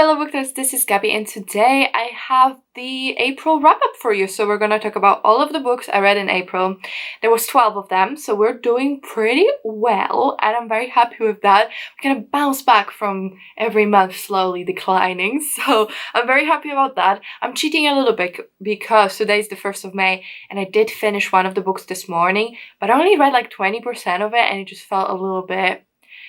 fellow bookters, this is Gabby, and today I have the April wrap-up for you. So we're gonna talk about all of the books I read in April. There was 12 of them, so we're doing pretty well, and I'm very happy with that. We're gonna bounce back from every month slowly declining, so I'm very happy about that. I'm cheating a little bit because today's the 1st of May, and I did finish one of the books this morning, but I only read like 20% of it, and it just felt a little bit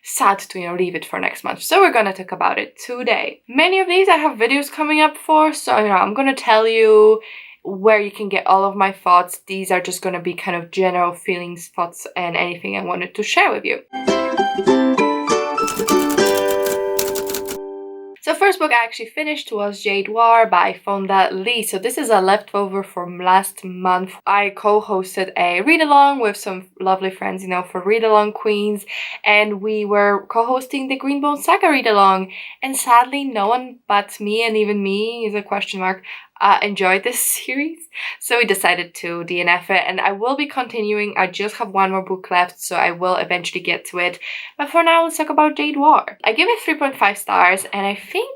sad to leave it for next month. So we're gonna talk about it today. Many of these I have videos coming up for, so I'm gonna tell you where you can get all of my thoughts. These are just gonna be kind of general feelings, thoughts, and anything I wanted to share with you. So first book I actually finished was Jade War by Fonda Lee. So this is a leftover from last month. I co-hosted a read-along with some lovely friends, for read-along queens, and we were co-hosting the Greenbone Saga read-along, and sadly no one but me, and even me is a question mark, enjoyed this series, so we decided to DNF it, and I will be continuing. I just have one more book left, so I will eventually get to it, but for now let's talk about Jade War. I give it 3.5 stars, and I think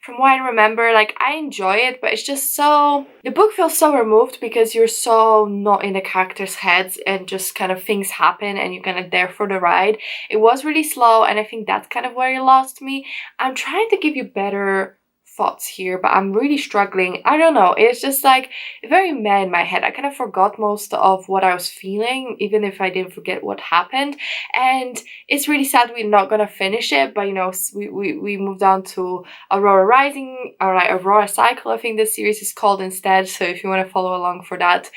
from what I remember, I enjoy it, but it's just the book feels so removed because you're so not in the characters' heads and just kind of things happen and you're kind of there for the ride. It was really slow, and I think that's kind of where it lost me. I'm trying to give you better thoughts here, but I'm really struggling. I don't know, it's just very meh in my head. I kind of forgot most of what I was feeling, even if I didn't forget what happened, and it's really sad we're not gonna finish it, but we moved on to Aurora Rising, or Aurora Cycle, I think this series is called instead. So if you want to follow along for that,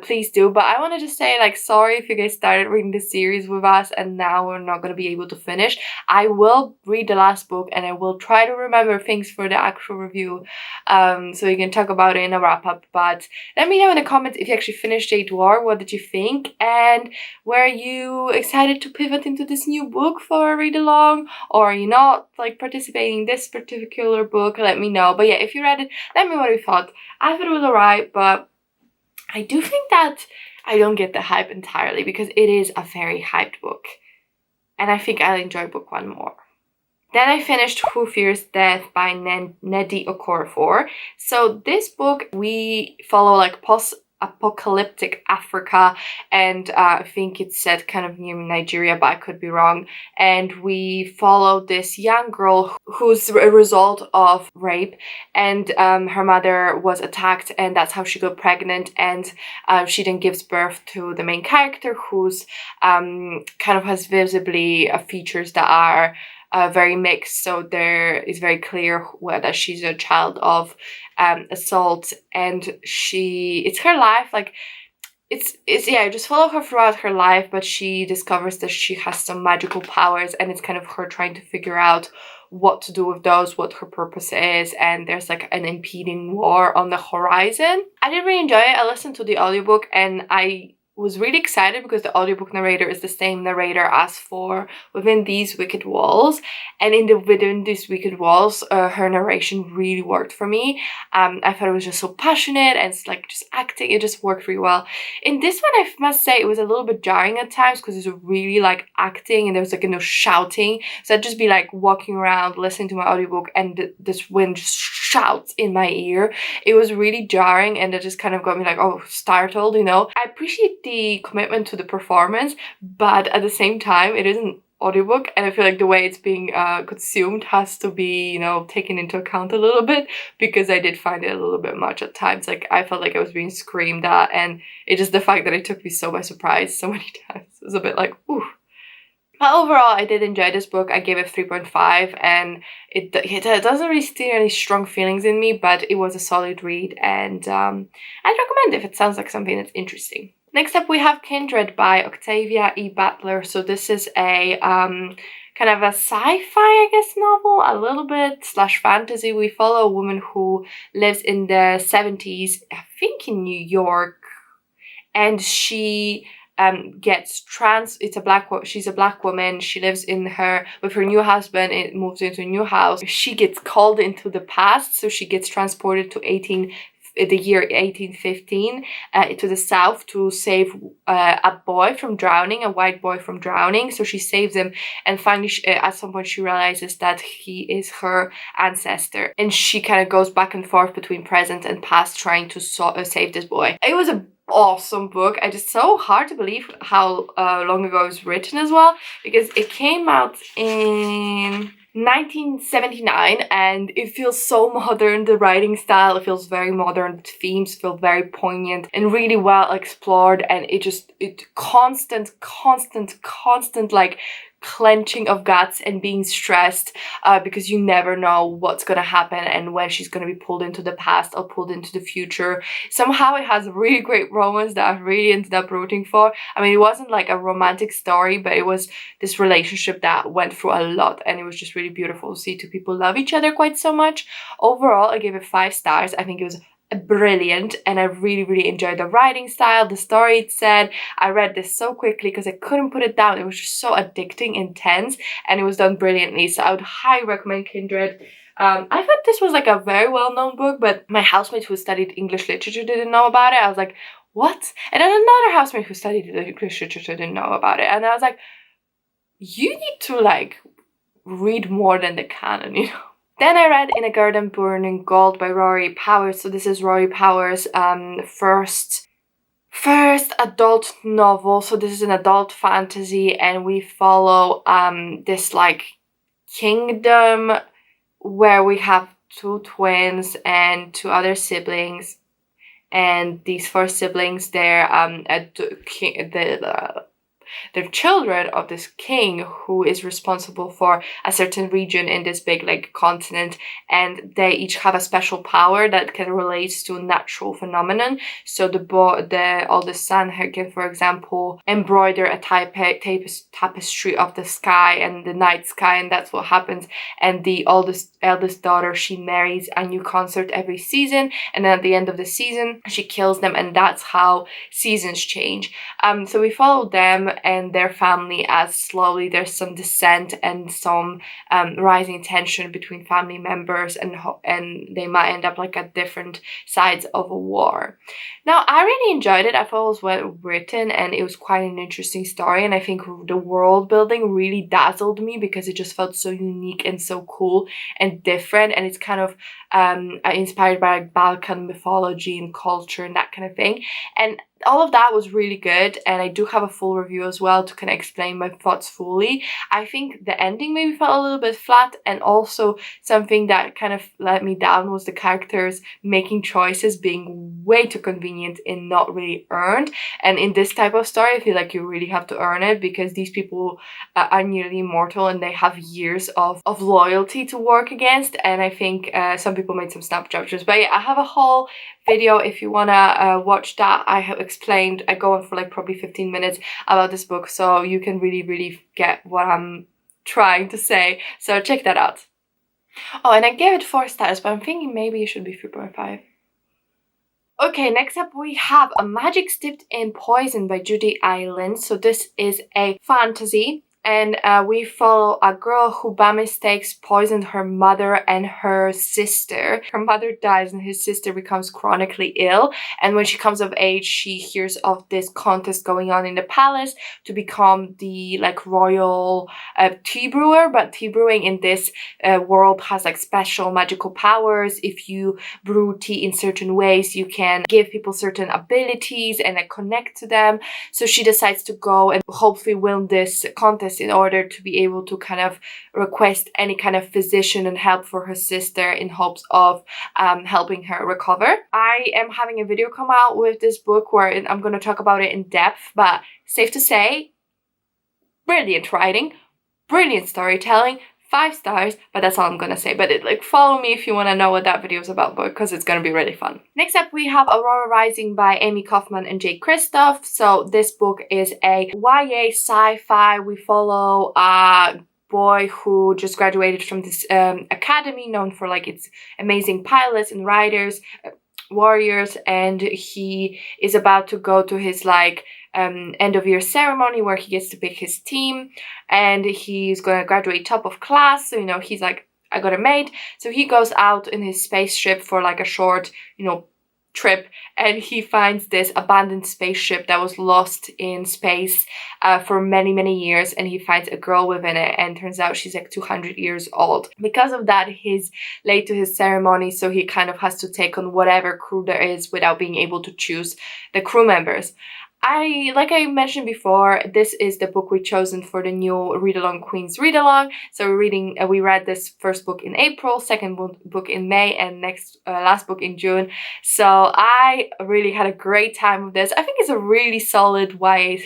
please do. But I want to just say sorry if you guys started reading the series with us and now we're not going to be able to finish. I will read the last book and I will try to remember things for the actual review, so we can talk about it in a wrap-up. But let me know in the comments if you actually finished Jade War. What did you think, and were you excited to pivot into this new book for a read-along, or are you not participating in this particular book? Let me know. But yeah, if you read it, let me know what you thought. I thought it was alright, but I do think that I don't get the hype entirely because it is a very hyped book, and I think I'll enjoy book one more. Then I finished Who Fears Death by Nnedi Okorafor. So this book, we follow post-apocalyptic Africa, and I think it's set kind of near Nigeria, but I could be wrong. And we follow this young girl who's a result of rape, and her mother was attacked, and that's how she got pregnant, and she then gives birth to the main character, who's kind of has visibly features that are very mixed, so there is very clear whether she's a child of assault, and it's her life, just follow her throughout her life, but she discovers that she has some magical powers, and it's kind of her trying to figure out what to do with those, what her purpose is, and there's an impeding war on the horizon. I did really enjoy it. I listened to the audiobook, and I was really excited because the audiobook narrator is the same narrator as for Within These Wicked Walls, and Within These Wicked Walls, her narration really worked for me. I thought it was just so passionate, and it's just acting, it just worked really well. In this one, I must say it was a little bit jarring at times because it's really acting, and there was shouting, so I'd just be walking around listening to my audiobook, and this wind just shouts in my ear. It was really jarring, and it just kind of got me startled. I appreciate the commitment to the performance, but at the same time it is an audiobook, and I feel the way it's being consumed has to be taken into account a little bit, because I did find it a little bit much at times. I felt I was being screamed at, and it just the fact that it took me so by surprise so many times. It was a bit ooh. But overall, I did enjoy this book. I gave it 3.5, and it doesn't really stir any strong feelings in me, but it was a solid read, and I'd recommend if it sounds like something that's interesting. Next up, we have Kindred by Octavia E. Butler. So this is a kind of a sci-fi, novel, a little bit / fantasy. We follow a woman who lives in the 70s, I think in New York, and she she's a black woman. She lives with her new husband. It moves into a new house. She gets called into the past, so she gets transported to the year 1815 to the south to save a boy from drowning, a white boy from drowning. So she saves him, and finally at some point she realizes that he is her ancestor, and she kind of goes back and forth between present and past trying to save this boy. It was a awesome book. It's just so hard to believe how long ago it was written as well, because it came out in 1979 and it feels so modern. The writing style, it feels very modern. The themes feel very poignant and really well explored, and it constant like clenching of guts and being stressed because you never know what's gonna happen and when she's gonna be pulled into the past or pulled into the future. Somehow it has a really great romance that I really ended up rooting for. I mean, it wasn't like a romantic story, but it was this relationship that went through a lot, and it was just really beautiful to see two people love each other quite so much. Overall, I gave it 5 stars. I think it was brilliant, and I really enjoyed the writing style, the story it said. I read this so quickly because I couldn't put it down. It was just so addicting, intense, and it was done brilliantly. So I would highly recommend Kindred. I thought this was like a very well-known book, but my housemate who studied English literature didn't know about it. I was like, what? And then another housemate who studied English literature didn't know about it, and I was like, you need to like read more than the canon, you know. Then I read In a Garden Burning Gold by Rory Powers. So this is Rory Powers' first adult novel. So this is an adult fantasy, and we follow this like kingdom where we have 2 twins and 2 other siblings, and these 4 siblings, they're they're children of this king who is responsible for a certain region in this big like continent, and they each have a special power that can relate to natural phenomenon. So the oldest son can, for example, embroider a tapestry of the sky and the night sky, and that's what happens. And the eldest daughter, she marries a new consort every season, and then at the end of the season she kills them, and that's how seasons change. So we follow them and their family as slowly there's some dissent and some rising tension between family members, and they might end up like at different sides of a war. Now, I really enjoyed it. I thought it was well written and it was quite an interesting story, and I think the world building really dazzled me because it just felt so unique and so cool and different, and it's kind of inspired by like Balkan mythology and culture and that kind of thing. And all of that was really good, and I do have a full review as well to kind of explain my thoughts fully. I think the ending maybe felt a little bit flat, and also something that kind of let me down was the characters making choices being way too convenient and not really earned. And in this type of story, I feel like you really have to earn it because these people are nearly immortal and they have years of loyalty to work against, and I think some people made some snap judgments. But yeah, I have a whole video if you wanna watch that. I have explained, I go on for like probably 15 minutes about this book, so you can really get what I'm trying to say, so check that out. Oh, and I gave it 4 stars, but I'm thinking maybe it should be 3.5. Okay, next up we have A Magic Steeped in Poison by Judy Island. So this is a fantasy, and we follow a girl who by mistakes poisoned her mother and her sister. Her mother dies and his sister becomes chronically ill, and when she comes of age she hears of this contest going on in the palace to become the like royal tea brewer. But tea brewing in this world has like special magical powers. If you brew tea in certain ways, you can give people certain abilities and connect to them. So she decides to go and hopefully win this contest in order to be able to kind of request any kind of physician and help for her sister in hopes of helping her recover. I am having a video come out with this book where I'm going to talk about it in depth, but safe to say, brilliant writing, brilliant storytelling, 5 stars, but that's all I'm gonna say. But follow me if you want to know what that video is about, because it's gonna be really fun. Next up we have Aurora Rising by Amy Kaufman and Jake Kristoff. So this book is a YA sci-fi. We follow a boy who just graduated from this academy known for like its amazing pilots and riders, warriors, and he is about to go to his like end of year ceremony where he gets to pick his team, and he's gonna graduate top of class. So, you know, he's like, I got a maid. So he goes out in his spaceship for like a short, you know, trip, and he finds this abandoned spaceship that was lost in space for many years, and he finds a girl within it, and turns out she's like 200 years old. Because of that, he's late to his ceremony, so he kind of has to take on whatever crew there is without being able to choose the crew members. Like I mentioned before, this is the book we chosen for the new Read Along Queens Read Along. So we read this first book in April, second book in May, and last book in June. So I really had a great time with this. I think it's a really solid YA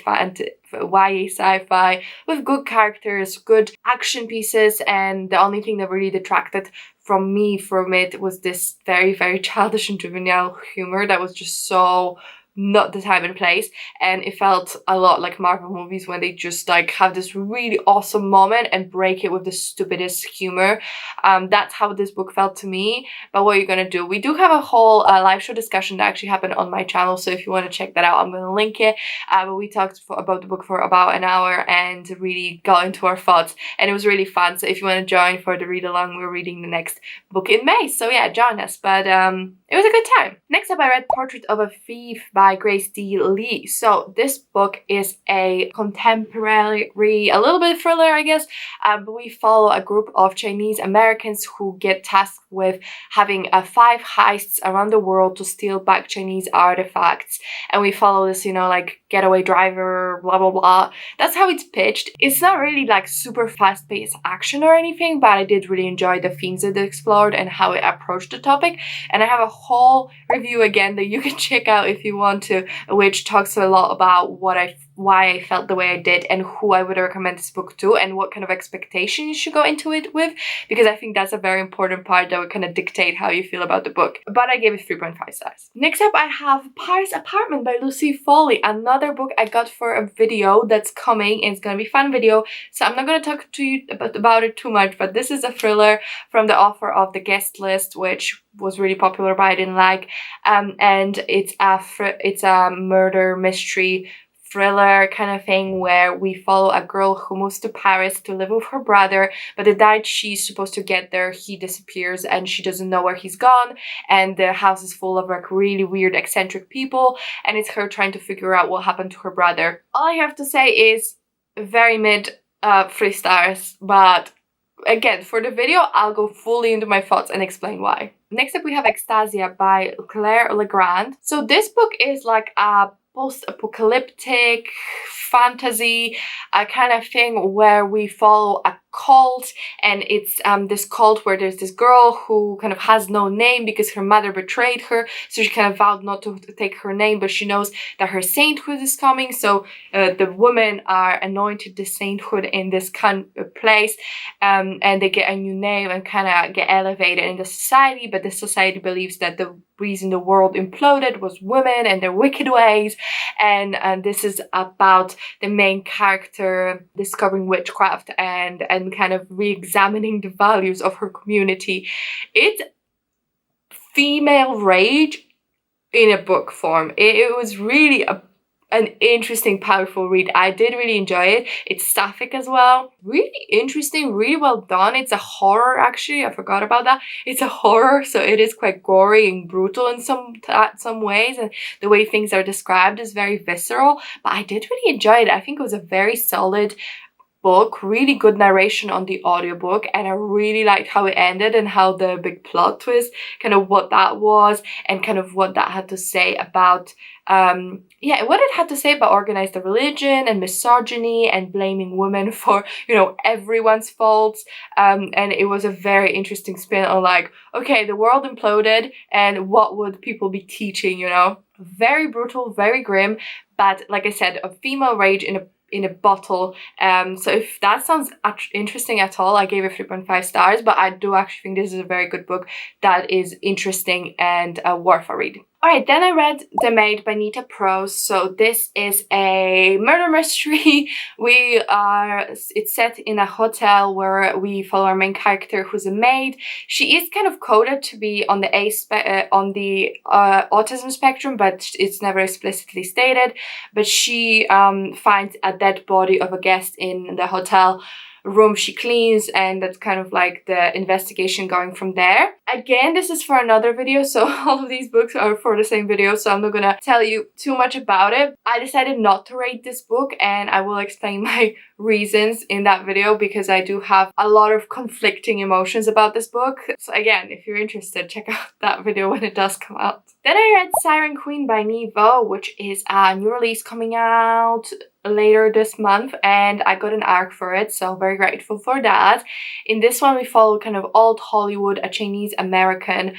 sci-fi with good characters, good action pieces, and the only thing that really detracted from it was this very childish and juvenile humor that was just so not the time and place, and it felt a lot like Marvel movies when they just like have this really awesome moment and break it with the stupidest humor. That's how this book felt to me. But what you're gonna do, we do have a whole live show discussion that actually happened on my channel, so if you want to check that out, I'm gonna link it. But we talked about the book for about an hour and really got into our thoughts, and it was really fun. So if you want to join for the read along, we're reading the next book in May, so yeah, join us. But it was a good time. Next up, I read Portrait of a Thief by Grace D. Lee. So this book is a contemporary, a little bit thriller, I guess, but we follow a group of Chinese Americans who get tasked with having 5 heists around the world to steal back Chinese artifacts, and we follow this, you know, like getaway driver, blah blah blah. That's how it's pitched. It's not really like super fast-paced action or anything, but I did really enjoy the themes it explored and how it approached the topic, and I have a whole review again that you can check out if you want to, which talks a lot about why I felt the way I did and who I would recommend this book to and what kind of expectation you should go into it with, because I think that's a very important part that would kind of dictate how you feel about the book. But I gave it 3.5 stars. Next up, I have Paris Apartment by Lucy Foley, another book I got for a video that's coming, and it's gonna be a fun video, so I'm not gonna talk to you about it too much, but this is a thriller from the author of The Guest List, which was really popular but I didn't like, and it's a murder mystery thriller kind of thing where we follow a girl who moves to Paris to live with her brother, but the night she's supposed to get there, he disappears and she doesn't know where he's gone, and the house is full of like really weird eccentric people, and it's her trying to figure out what happened to her brother. All I have to say is very mid, 3 stars, but again, for the video, I'll go fully into my thoughts and explain why. Next up, we have Extasia by Claire Legrand. So this book is like a post-apocalyptic fantasy kind of thing where we follow a cult, and it's this cult where there's this girl who kind of has no name because her mother betrayed her, so she kind of vowed not to take her name, but she knows that her sainthood is coming, so the women are anointed the sainthood in this place, and they get a new name and kind of get elevated in the society, but the society believes that the reason the world imploded was women and their wicked ways, and this is about the main character discovering witchcraft and kind of re-examining the values of her community. It's female rage in a book form. It was really an interesting, powerful read. I did really enjoy it. It's sapphic as well. Really interesting, really well done. It's a horror, actually. I forgot about that. It's a horror, so it is quite gory and brutal in some ways, and the way things are described is very visceral, but I did really enjoy it. I think it was a very solid book, really good narration on the audiobook, and I really liked how it ended and how the big plot twist, kind of what that was, and kind of what that had to say about what it had to say about organized religion and misogyny and blaming women for, you know, everyone's faults, and it was a very interesting spin on like, okay, the world imploded and what would people be teaching, you know? Very brutal, very grim, but like I said, a female rage in a bottle. So if that sounds interesting at all, I gave it 3.5 stars, but I do actually think this is a very good book that is interesting and worth a read. Alright, then I read The Maid by Nita Prose. So this is a murder mystery. It's set in a hotel where we follow our main character who's a maid. She is kind of coded to be on the autism spectrum, but it's never explicitly stated. But she finds a dead body of a guest in the hotel room she cleans, and that's kind of like the investigation going from there. Again, this is for another video, so all of these books are for the same video, so I'm not gonna tell you too much about it. I decided not to rate this book, and I will explain my reasons in that video because I do have a lot of conflicting emotions about this book. So again, if you're interested, check out that video when it does come out. Then I read Siren Queen by Nevo, which is a new release coming out later this month, and I got an ARC for it, so very grateful for that. In this one we follow kind of old Hollywood, a Chinese American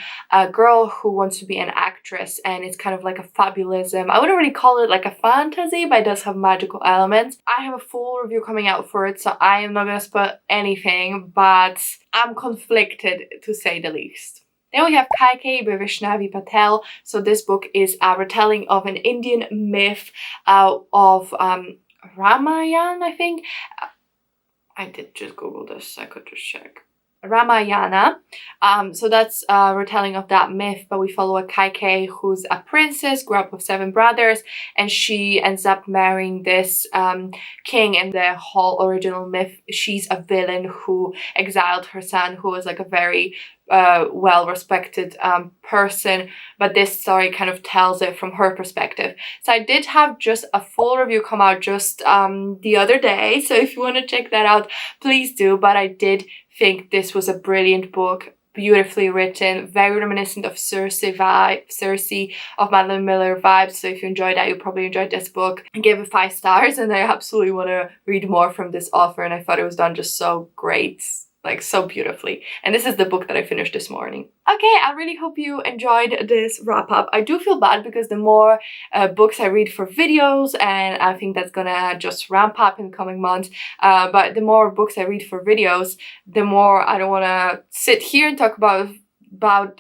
girl who wants to be an actress, and it's kind of like a fabulism. I wouldn't really call it like a fantasy, but it does have magical elements. I have a full review coming out for it, so I am not gonna spoil anything, but I'm conflicted to say the least. Then we have Kaikeyi by Vaishnavi Patel. So this book is a retelling of an Indian myth of Ramayana, I think. I did just Google this, I could just check. Ramayana. So that's a retelling of that myth, but we follow a Kaikeyi who's a princess, grew up with 7 brothers, and she ends up marrying this king. In the whole original myth, she's a villain who exiled her son, who was like a very well-respected person, but this story kind of tells it from her perspective. So I did have just a full review come out just the other day, so if you want to check that out, please do. But I did think this was a brilliant book, beautifully written, very reminiscent of Circe of Madeline Miller vibes. So if you enjoyed that, you probably enjoyed this book. I gave it 5 stars, and I absolutely want to read more from this author, and I thought it was done just so great, like so beautifully. And this is the book that I finished this morning. Okay, I really hope you enjoyed this wrap up. I do feel bad because the more books I read for videos, and I think that's gonna just ramp up in the coming months, but the more books I read for videos, the more I don't want to sit here and talk about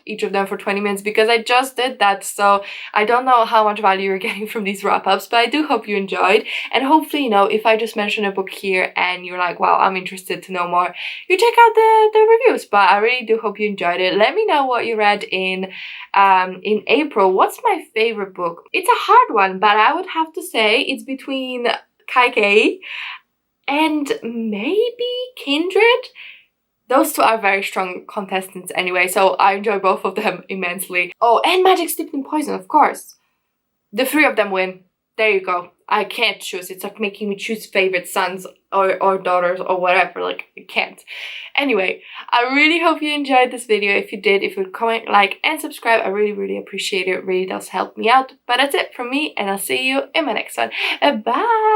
each of them for 20 minutes because I just did that. So I don't know how much value you're getting from these wrap-ups, but I do hope you enjoyed. And hopefully, you know, if I just mention a book here and you're like, wow, I'm interested to know more, you check out the reviews. But I really do hope you enjoyed it. Let me know what you read in April. What's my favorite book? It's a hard one, but I would have to say it's between Kaikeyi and maybe Kindred. Those 2 are very strong contestants anyway, so I enjoy both of them immensely. Oh, and Magic Steeped in Poison, of course. The 3 of them win. There you go. I can't choose. It's like making me choose favorite sons or daughters or whatever. Like, I can't. Anyway, I really hope you enjoyed this video. If you did, if you would comment, like, and subscribe, I really, really appreciate it. It really does help me out. But that's it from me, and I'll see you in my next one. Bye!